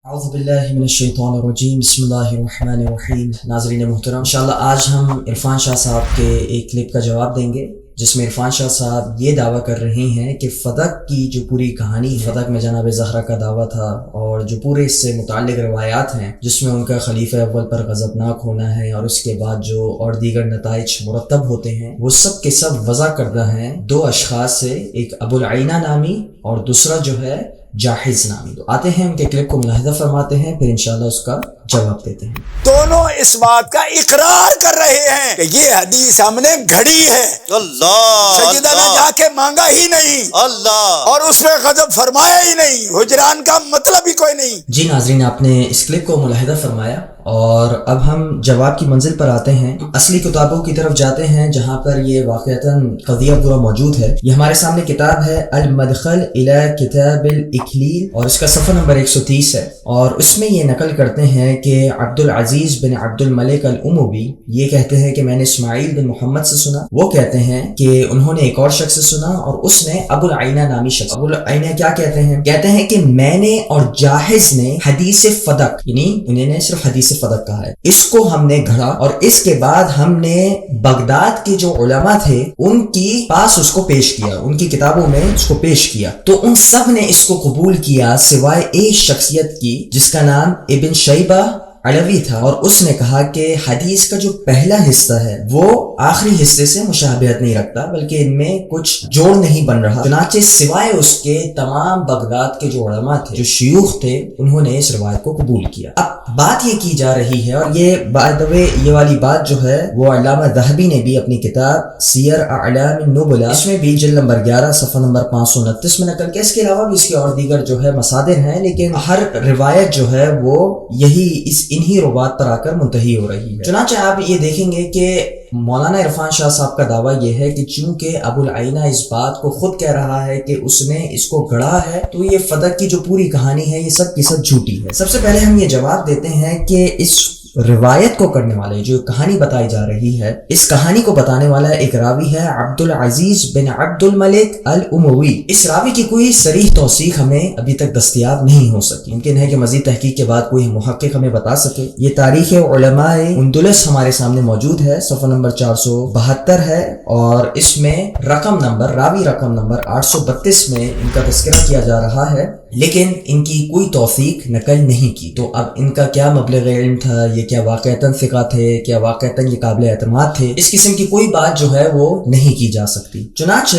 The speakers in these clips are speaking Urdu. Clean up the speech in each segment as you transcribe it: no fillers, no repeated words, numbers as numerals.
اعوذ باللہ من الشیطان الرجیم بسم اللہ الرحمن الرحیم۔ ناظرین محترم، انشاءاللہ آج ہم عرفان شاہ صاحب کے ایک کلپ کا جواب دیں گے جس میں عرفان شاہ صاحب یہ دعویٰ کر رہے ہیں کہ فدق کی جو پوری کہانی ہے، فدق میں جناب زہرا کا دعویٰ تھا اور جو پورے اس سے متعلق روایات ہیں جس میں ان کا خلیفہ اول پر غضبناک ہونا ہے اور اس کے بعد جو اور دیگر نتائج مرتب ہوتے ہیں، وہ سب کے سب وضع کردہ ہیں دو اشخاص سے، ایک ابو العینہ نامی اور دوسرا جو ہے جاحظ نامی۔ تو آتے ہیں ان کے کلپ کو ملاحظہ فرماتے ہیں، پھر انشاءاللہ اس کا جواب دیتے ہیں۔ دونوں اس بات کا اقرار کر رہے ہیں کہ یہ حدیث ہم نے گھڑی ہے، اللہ سیدہ نے جا کے مانگا ہی نہیں اللہ، اور اس میں غضب فرمایا ہی نہیں، حجران کا مطلب ہی کوئی نہیں۔ جی ناظرین، آپ نے اس کلپ کو ملاحظہ فرمایا اور اب ہم جواب کی منزل پر آتے ہیں، اصلی کتابوں کی طرف جاتے ہیں جہاں پر یہ واقعتاً قضیہ پورا موجود ہے۔ یہ ہمارے سامنے کتاب ہے المدخل الی کتاب الاکلیل اور اس کا صفحہ نمبر 130 ہے، اور اس میں یہ نقل کرتے ہیں کہ عبد العزیز بن عبد الملک الاموی یہ کہتے ہیں کہ میں نے اسماعیل بن محمد سے سنا، وہ کہتے ہیں کہ انہوں نے ایک اور شخص سے سنا اور اس نے ابو العینہ نامی شخص۔ ابو العینہ کیا کہتے ہیں کہ میں نے اور جاحظ نے حدیث فدق، یعنی انہوں نے صرف حدیث فدق کہا ہے، اس کو ہم نے گھڑا اور اس کے بعد ہم نے بغداد کے جو علماء تھے ان کی پاس اس کو پیش کیا، ان کی کتابوں میں اس کو پیش کیا، تو ان سب نے اس کو قبول کیا سوائے ایک شخصیت کی جس کا نام ابن شیبہ علوی تھا، اور اس نے کہا کہ حدیث کا جو پہلا حصہ ہے وہ آخری حصے سے مشابہت نہیں رکھتا بلکہ ان میں کچھ جوڑ نہیں بن رہا، چنانچہ سوائے اس کے تمام بغداد کے جو علماء تھے، جو شیوخ تھے، انہوں نے اس روایت کو قبول کیا۔ اب بات یہ کی جا رہی ہے، اور یہ بائی دا وے یہ والی بات جو ہے وہ علامہ ذہبی نے بھی اپنی کتاب سیر اعلام النبلاء اس میں بھی جلد نمبر 11 صفحہ نمبر 529 میں نقل کیا۔ اس کے علاوہ بھی اس کے اور دیگر جو ہے مصادر ہیں، لیکن ہر روایت جو ہے وہ یہی انہی روایات پر آ کر منتہی ہو رہی ہے۔ چنانچہ آپ یہ دیکھیں گے کہ مولانا عرفان شاہ صاحب کا دعویٰ یہ ہے کہ چونکہ ابو العینہ اس بات کو خود کہہ رہا ہے کہ اس نے اس کو گھڑا ہے، تو یہ فدق کی جو پوری کہانی ہے یہ سب کی سب جھوٹی ہے۔ سب سے پہلے ہم یہ جواب دیتے ہیں کہ اس روایت کو کرنے والے جو کہانی بتائی جا رہی ہے، اس کہانی کو بتانے والا ایک راوی ہے عبد العزیز بن عبد الملک الاموی۔ اس راوی کی کوئی صریح توثیق ہمیں ابھی تک دستیاب نہیں ہو سکی، ممکن ہے کہ مزید تحقیق کے بعد کوئی محقق ہمیں بتا سکے۔ یہ تاریخ علماء اندلس ہمارے سامنے موجود ہے، صفحہ نمبر 472 ہے، اور اس میں راوی رقم نمبر 832 میں ان کا تذکرہ کیا جا رہا ہے، لیکن ان کی کوئی توثیق نقل نہیں کی۔ تو اب ان کا کیا مبلغ علم تھا، یہ کیا واقعتاً ثقہ تھے، کیا واقعتاً یہ قابل اعتماد تھے، اس قسم کی کوئی بات جو ہے وہ نہیں کی جا سکتی۔ چنانچہ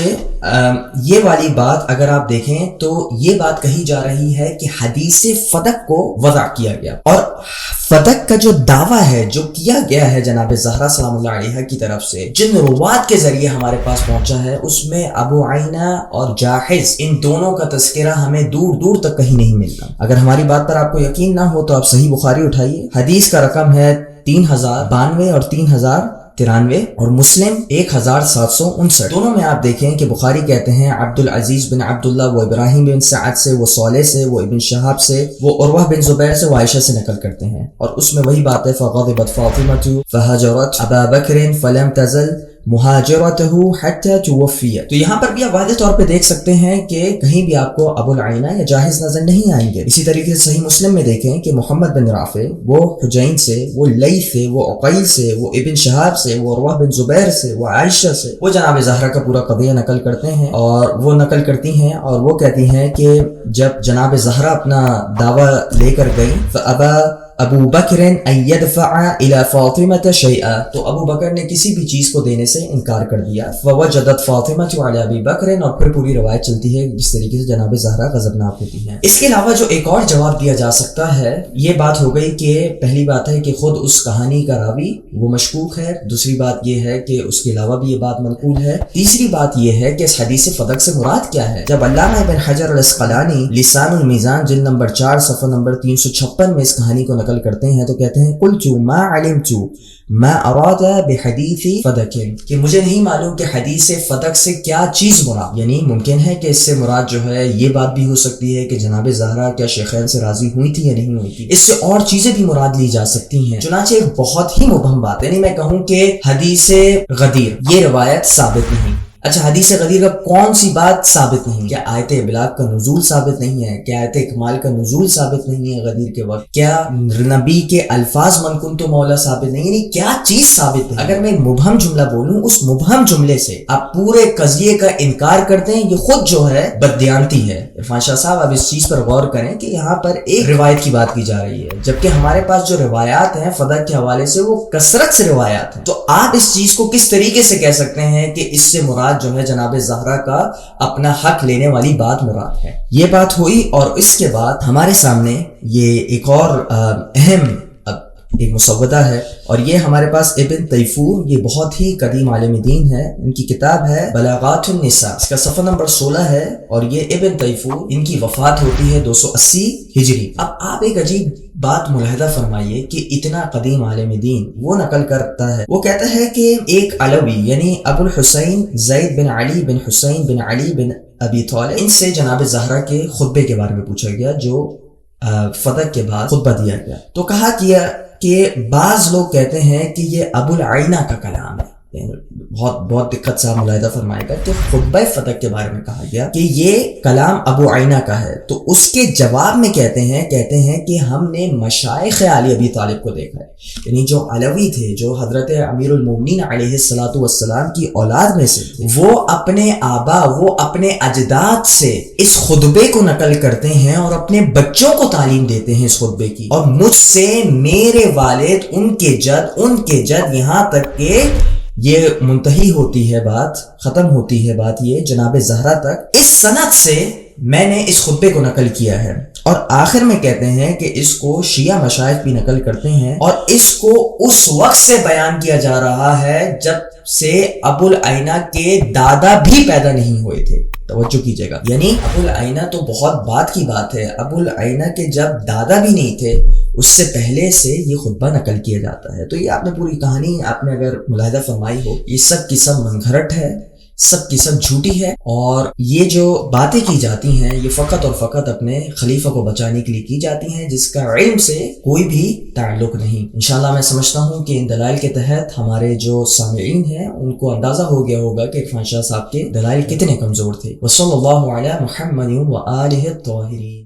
یہ والی بات اگر آپ دیکھیں تو یہ بات کہی جا رہی ہے کہ حدیث فدق کو وضع کیا گیا، اور فدق کا جو دعویٰ ہے جو کیا گیا ہے جناب زہرا سلام اللہ علیہ کی طرف سے، جن روات کے ذریعے ہمارے پاس پہنچا ہے، اس میں ابو عینہ اور جاحظ ان دونوں کا تذکرہ ہمیں دور دور تک کہیں نہیں ملتا۔ اگر ہماری بات پر آپ کو یقین نہ ہو تو آپ صحیح بخاری اٹھائیے، حدیث کا رقم ہے 3092 اور 3093 اور مسلم 1759۔ دونوں میں آپ دیکھیں کہ بخاری کہتے ہیں عبد العزیز بن عبداللہ وہ ابراہیم بن سعد سے، وہ صالح سے، وہ ابن شہاب سے، وہ عروہ بن زبیر سے، وہ عائشہ سے نقل کرتے ہیں، اور اس میں وہی بات ہے فغضبت فاطمۃ فہجرت ابا بکر فلم تزل مہاجرتہ حتی توفیت۔ تو یہاں پر بھی آپ واضح طور پہ دیکھ سکتے ہیں کہ کہیں بھی آپ کو ابو العینہ یا جاحظ نظر نہیں آئیں گے۔ اسی طریقے سے صحیح مسلم میں دیکھیں کہ محمد بن رافع وہ حجین سے، وہ لیث سے، وہ عقیل سے، وہ ابن شہاب سے، وہ عروہ بن زبیر سے، وہ عائشہ سے، وہ جناب زہرا کا پورا قضیہ نقل کرتے ہیں، اور وہ نقل کرتی ہیں اور وہ کہتی ہیں کہ جب جناب زہرا اپنا دعویٰ لے کر گئیں فابا ابو بکر ان يدفع الى فاطمة شيئا، تو ابو بکر نے کسی بھی چیز کو دینے سے انکار کر دیا، فوجدت فاطمة على ابی بکر، اور پھر پوری روایت چلتی ہے جس طریقے سے جناب زہرا غضبناک ہوتی ہیں۔ اس کے علاوہ جو ایک اور جواب دیا جا سکتا ہے، یہ بات ہو گئی کہ پہلی بات ہے کہ خود اس کہانی کا راوی وہ مشکوک ہے، دوسری بات یہ ہے کہ اس کے علاوہ بھی یہ بات منقول ہے، تیسری بات یہ ہے کہ اس حدیث فدق سے مراد کیا ہے۔ جب علامہ ابن حجر العسقلانی لسان المیزان جلد نمبر 4 صفحہ نمبر 356 میں اس کہانی کو نقل کرتے ہیں تو کہتے ہیں قلت ما علمت ما اراد بحدیث فدق، کہ مجھے نہیں معلوم کہ حدیث فدق سے کیا چیز مراد، یعنی ممکن ہے کہ اس سے مراد جو ہے یہ بات بھی ہو سکتی ہے کہ جناب زہرا کیا شیخین سے راضی ہوئی تھی یا نہیں ہوئی تھی، اس سے اور چیزیں بھی مراد لی جا سکتی ہیں۔ چنانچہ ایک بہت ہی مبہم بات، یعنی میں کہوں کہ حدیث غدیر یہ روایت ثابت نہیں، اچھا حدیث غدیر کا کون سی بات ثابت نہیں؟ کیا آیت ابلاغ کا نزول ثابت نہیں ہے؟ کیا آیت اکمال کا نزول ثابت نہیں ہے غدیر کے وقت؟ کیا نبی کے الفاظ من کنت مولا ثابت نہیں؟ یعنی کیا چیز ثابت نہیں؟ اگر میں مبہم جملہ بولوں اس مبہم جملے سے آپ پورے قضیے کا انکار کرتے ہیں، یہ خود جو ہے بددیانتی ہے۔ عرفان شاہ صاحب اب اس چیز پر غور کریں کہ یہاں پر ایک روایت کی بات کی جا رہی ہے، جبکہ ہمارے پاس جو روایات ہیں فدق کے حوالے سے وہ کثرت سے روایات ہیں۔ تو آپ اس چیز کو کس طریقے سے کہہ سکتے ہیں کہ اس سے مراد جو ہے جناب زہرا کا اپنا حق لینے والی بات مراد ہے؟ یہ بات ہوئی، اور اس کے بعد ہمارے سامنے یہ ایک اور اہم ایک مسودہ ہے، اور یہ ہمارے پاس ابن تیفور، یہ بہت ہی قدیم عالم دین ہے، ان کی کتاب ہے بلاغات النساء، اس کا صفحہ نمبر 16 ہے، اور یہ ابن تیفور ان کی وفات ہوتی ہے 280 ہجری۔ اب آپ ایک عجیب بات ملاحظہ فرمائیے کہ اتنا قدیم عالم دین وہ نقل کرتا ہے، وہ کہتا ہے کہ ایک علوی یعنی ابو الحسین زید بن علی بن حسین بن علی بن ابی طالب، ان سے جناب زہرا کے خطبے کے بارے میں پوچھا گیا جو فتح کے بعد خطبہ دیا گیا، تو کہا کیا کہ بعض لوگ کہتے ہیں کہ یہ ابو العینہ کا کلام ہے۔ بہت دقت سے ملاحظہ فرمائے گا کہ خطبہ فتح کے بارے میں کہا گیا کہ یہ کلام ابو عینہ کا ہے، تو اس کے جواب میں کہتے ہیں کہ ہم نے مشائخ علی ابی طالب کو دیکھا ہے، یعنی جو علوی تھے، جو حضرت امیر المومنین علیہ الصلوۃ والسلام کی اولاد میں سے تھے، وہ اپنے آبا، وہ اپنے اجداد سے اس خطبے کو نقل کرتے ہیں اور اپنے بچوں کو تعلیم دیتے ہیں اس خطبے کی، اور مجھ سے میرے والد، ان کے جد یہاں تک کہ یہ منتہی ہوتی ہے بات، ختم ہوتی ہے بات یہ جناب زہرا تک، اس سند سے میں نے اس خطبے کو نقل کیا ہے۔ اور آخر میں کہتے ہیں کہ اس کو شیعہ مشائخ بھی نقل کرتے ہیں، اور اس کو اس وقت سے بیان کیا جا رہا ہے جب سے ابو العینہ کے دادا بھی پیدا نہیں ہوئے تھے۔ توجہ کیجئے گا، یعنی ابو العینہ تو بہت بات کی بات ہے، ابو العینہ کے جب دادا بھی نہیں تھے اس سے پہلے سے یہ خطبہ نقل کیا جاتا ہے۔ تو یہ آپ نے پوری کہانی آپ نے اگر ملاحظہ فرمائی ہو، یہ سب کی سب من گھڑت ہے، سب کی سب جھوٹی ہے، اور یہ جو باتیں کی جاتی ہیں یہ فقط اور فقط اپنے خلیفہ کو بچانے کے لیے کی جاتی ہیں، جس کا علم سے کوئی بھی تعلق نہیں۔ انشاءاللہ میں سمجھتا ہوں کہ ان دلائل کے تحت ہمارے جو سامعین ہیں ان کو اندازہ ہو گیا ہوگا کہ عرفان شاہ صاحب کے دلائل کتنے کمزور تھے۔ وصلی اللہ علی محمد وآلہ الطاہرین۔